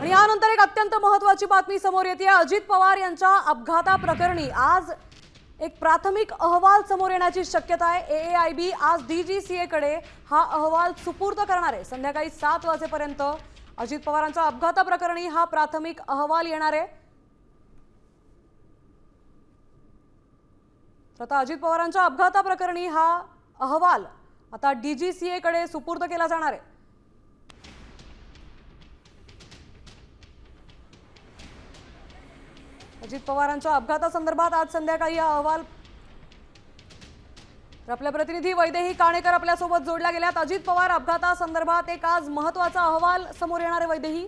आणि यानंतर एक अत्यंत महत्त्वाची बातमी समोर येते। अजित पवार यांच्या अपघाताप्रकरणी आज एक प्राथमिक अहवाल समोर येण्याची शक्यता आहे। एएआयबी आज डीजीसीए कडे हा अहवाल सुपूर्द करणार आहे। संध्याकाळी 7 वाजेपर्यंत अजित पवारांच्या अपघाताप्रकरणी हा प्राथमिक अहवाल येणार आहे। आता अजित पवारांच्या अपघाताप्रकरणी हा अहवाल आता डीजीसीए कडे सुपूर्द केला जाणार आहे। अजित पवारांच्या अपघातासंदर्भात आज संध्याकाळी हा अहवाल आपल्या प्रतिनिधी वैदेही काणेकर आपल्या सोबत जोडल्या गेल्यात। अजित पवार अपघातासंदर्भात एक आज महत्त्वाचा अहवाल समोर येणार आहे। वैदेही,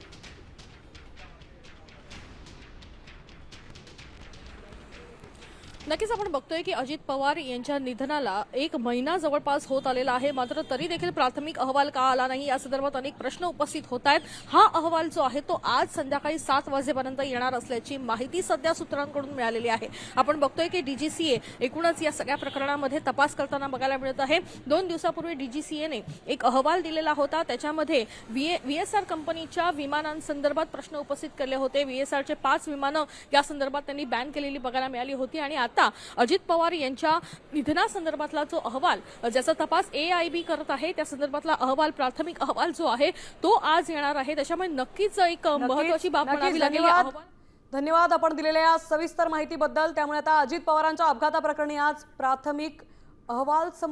नक्कीच आपण बघतोय की अजित पवार यांच्या निधनाला 1 महिना जवळपास होत आलेला आहे, मात्र तरी देखील प्राथमिक अहवाल का आला नाही या संदर्भात अनेक प्रश्न उपस्थित होत आहेत। हा अहवाल जो आहे तो आज संध्याकाळी 7 वाजेपर्यंत येणार असल्याची माहिती सध्या सूत्रांकडून मिळालेली आहे। आपण बघतोय की डीजीसीए एकूणच या सगळ्या प्रकरणामध्ये तपास करताना बघायला मिळत आहे। 2 दिवसापूर्वी डीजीसीएने एक अहवाल दिलेला होता, त्याच्यामध्ये व्हीएसआर कंपनीच्या विमानांसंदर्भात प्रश्न उपस्थित केले होते। व्हीएसआरचे 5 विमानं या संदर्भात त्यांनी बॅन केलेली बघायला मिळाली होती आणि आता अजित पवार यांच्या निधनासंदर्भातला जो अहवाल ज्याचा तपास एआयबी करत आहे त्या संदर्भातला अहवाल, प्राथमिक अहवाल जो आहे तो आज येणार आहे। त्याच्यामुळे नक्कीच एक महत्त्वाची बाब म्हणावी लागेल। धन्यवाद आपण दिलेल्या सविस्तर माहितीबद्दल। त्यामुळे आता अजित पवारांच्या अपघाताप्रकरणी आज प्राथमिक अहवाल